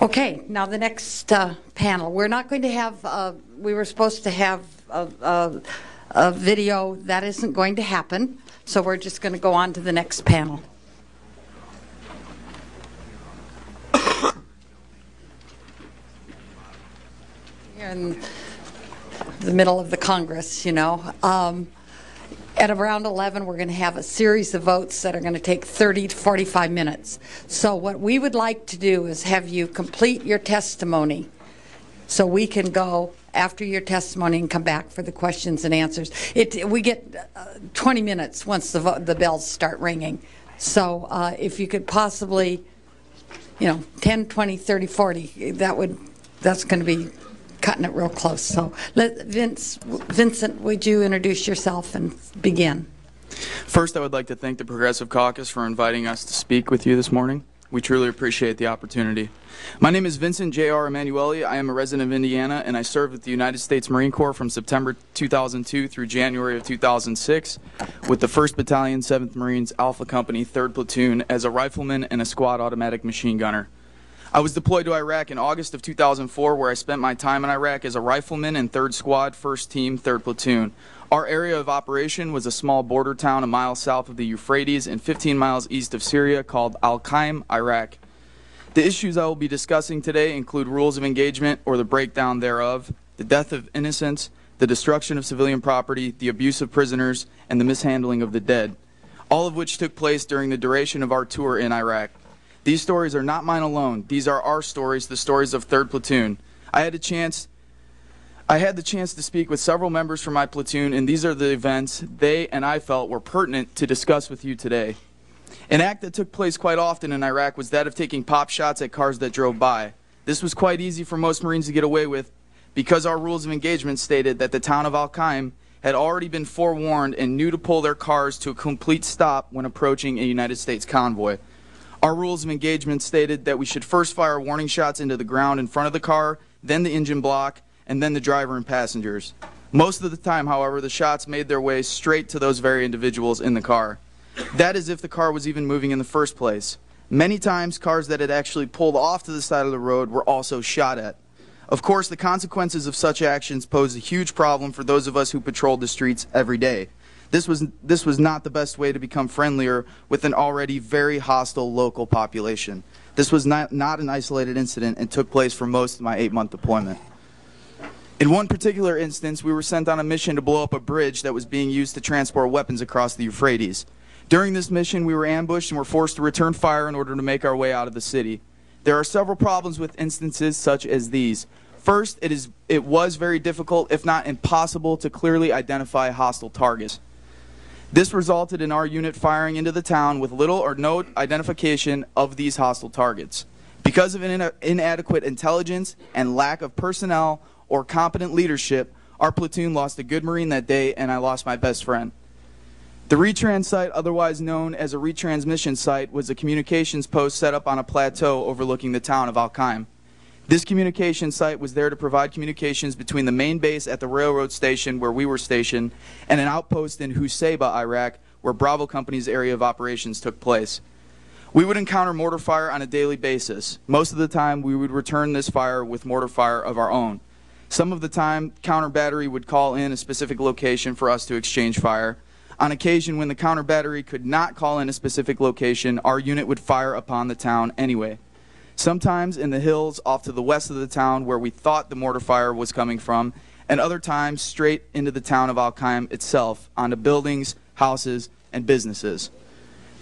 Okay, now the next panel. We're not going to have, we were supposed to have a video. That isn't going to happen, so we're just going to go on to the next panel. Here in the middle of the Congress, you know. At around 11, we're going to have a series of votes that are going to take 30 to 45 minutes. So what we would like to do is have you complete your testimony so we can go after your testimony and come back for the questions and answers. We get 20 minutes once the bells start ringing. So if you could possibly, 10, 20, 30, 40, that's going to be cutting it real close. So Vincent, would you introduce yourself and begin? First, I would like to thank the Progressive Caucus for inviting us to speak with you this morning. We truly appreciate the opportunity. My name is Vincent J.R. Emanuele. I am a resident of Indiana, and I served with the United States Marine Corps from September 2002 through January of 2006 with the 1st Battalion, 7th Marines, Alpha Company, 3rd Platoon as a rifleman and a squad automatic machine gunner. I was deployed to Iraq in August of 2004, where I spent my time in Iraq as a rifleman in 3rd Squad, 1st Team, 3rd Platoon. Our area of operation was a small border town a mile south of the Euphrates and 15 miles east of Syria called Al-Qaim, Iraq. The issues I will be discussing today include rules of engagement or the breakdown thereof, the death of innocents, the destruction of civilian property, the abuse of prisoners, and the mishandling of the dead, all of which took place during the duration of our tour in Iraq. These stories are not mine alone. These are our stories, the stories of 3rd Platoon. I had the chance to speak with several members from my platoon, and these are the events they and I felt were pertinent to discuss with you today. An act that took place quite often in Iraq was that of taking pop shots at cars that drove by. This was quite easy for most Marines to get away with because our rules of engagement stated that the town of Al-Qaim had already been forewarned and knew to pull their cars to a complete stop when approaching a United States convoy. Our rules of engagement stated that we should first fire warning shots into the ground in front of the car, then the engine block, and then the driver and passengers. Most of the time, however, the shots made their way straight to those very individuals in the car. That is if the car was even moving in the first place. Many times, cars that had actually pulled off to the side of the road were also shot at. Of course, the consequences of such actions posed a huge problem for those of us who patrolled the streets every day. This was not the best way to become friendlier with an already very hostile local population. This was not an isolated incident and took place for most of my 8-month deployment. In one particular instance, we were sent on a mission to blow up a bridge that was being used to transport weapons across the Euphrates. During this mission, we were ambushed and were forced to return fire in order to make our way out of the city. There are several problems with instances such as these. First, it was very difficult, if not impossible, to clearly identify hostile targets. This resulted in our unit firing into the town with little or no identification of these hostile targets. Because of inadequate intelligence and lack of personnel or competent leadership, our platoon lost a good Marine that day, and I lost my best friend. The retrans site, otherwise known as a retransmission site, was a communications post set up on a plateau overlooking the town of Al-Qaim. This communication site was there to provide communications between the main base at the railroad station where we were stationed and an outpost in Husaybah, Iraq, where Bravo Company's area of operations took place. We would encounter mortar fire on a daily basis. Most of the time, we would return this fire with mortar fire of our own. Some of the time, counter battery would call in a specific location for us to exchange fire. On occasion, when the counter battery could not call in a specific location, our unit would fire upon the town anyway. Sometimes in the hills off to the west of the town where we thought the mortar fire was coming from, and other times straight into the town of Al-Qaim itself, onto buildings, houses, and businesses.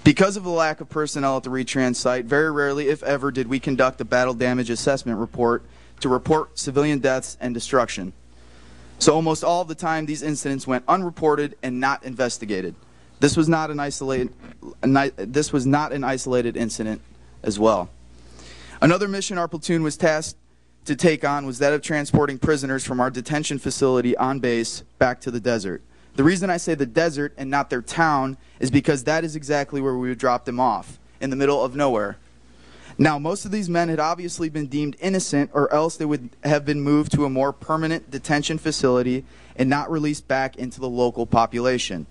Because of the lack of personnel at the retrans site, very rarely, if ever, did we conduct a battle damage assessment report to report civilian deaths and destruction. So almost all of the time, these incidents went unreported and not investigated. This was not an isolated incident as well. Another mission our platoon was tasked to take on was that of transporting prisoners from our detention facility on base back to the desert. The reason I say the desert and not their town is because that is exactly where we would drop them off, in the middle of nowhere. Now, most of these men had obviously been deemed innocent, or else they would have been moved to a more permanent detention facility and not released back into the local population.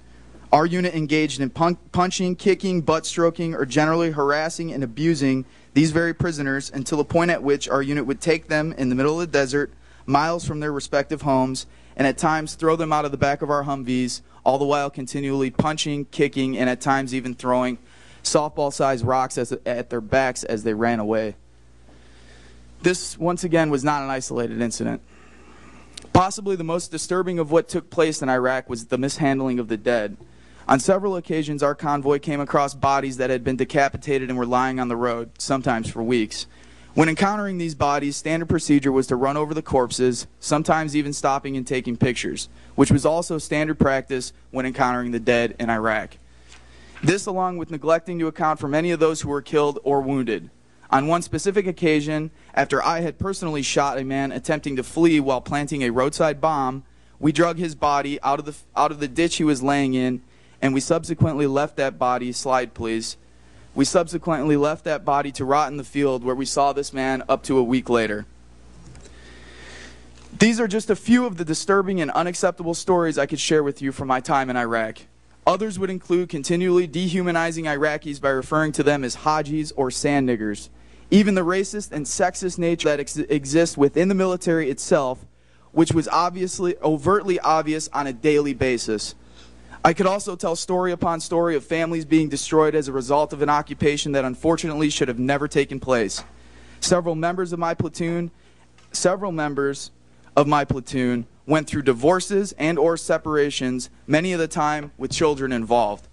Our unit engaged in punching, kicking, butt stroking, or generally harassing and abusing these very prisoners until the point at which our unit would take them in the middle of the desert, miles from their respective homes, and at times throw them out of the back of our Humvees, all the while continually punching, kicking, and at times even throwing softball-sized rocks at their backs as they ran away. This, once again, was not an isolated incident. Possibly the most disturbing of what took place in Iraq was the mishandling of the dead. On several occasions, our convoy came across bodies that had been decapitated and were lying on the road, sometimes for weeks. When encountering these bodies, standard procedure was to run over the corpses, sometimes even stopping and taking pictures, which was also standard practice when encountering the dead in Iraq. This, along with neglecting to account for many of those who were killed or wounded. On one specific occasion, after I had personally shot a man attempting to flee while planting a roadside bomb, we drug his body out of the ditch he was laying in, and we subsequently left that body, slide please, we subsequently left that body to rot in the field where we saw this man up to a week later. These are just a few of the disturbing and unacceptable stories I could share with you from my time in Iraq. Others would include continually dehumanizing Iraqis by referring to them as Hajis or sand niggers. Even the racist and sexist nature that exists within the military itself, which was overtly obvious on a daily basis. I could also tell story upon story of families being destroyed as a result of an occupation that unfortunately should have never taken place. Several members of my platoon went through divorces and or separations, many of the time with children involved.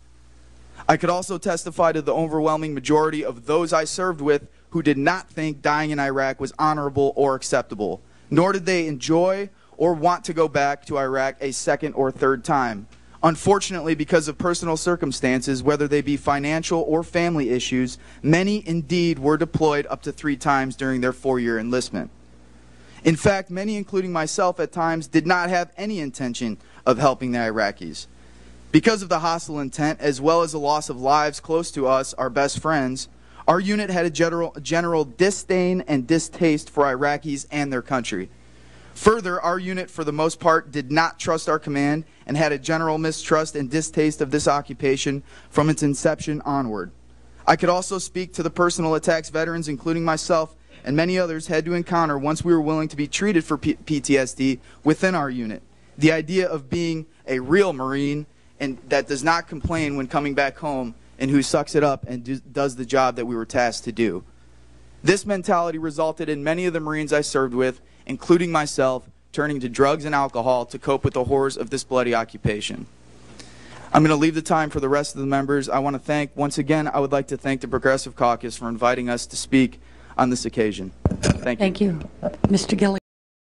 I could also testify to the overwhelming majority of those I served with who did not think dying in Iraq was honorable or acceptable, nor did they enjoy or want to go back to Iraq a second or third time. Unfortunately, because of personal circumstances, whether they be financial or family issues, many indeed were deployed up to 3 times during their 4-year enlistment. In fact, many, including myself at times, did not have any intention of helping the Iraqis. Because of the hostile intent, as well as the loss of lives close to us, our best friends, our unit had a general disdain and distaste for Iraqis and their country. Further, our unit, for the most part, did not trust our command and had a general mistrust and distaste of this occupation from its inception onward. I could also speak to the personal attacks veterans, including myself and many others, had to encounter once we were willing to be treated for PTSD within our unit. The idea of being a real Marine and that does not complain when coming back home and who sucks it up and does the job that we were tasked to do. This mentality resulted in many of the Marines I served with, including myself, turning to drugs and alcohol to cope with the horrors of this bloody occupation. I'm going to leave the time for the rest of the members. I want to thank, once again, I would like to thank the Progressive Caucus for inviting us to speak on this occasion. Thank you. Thank you. Mr. Gilligan.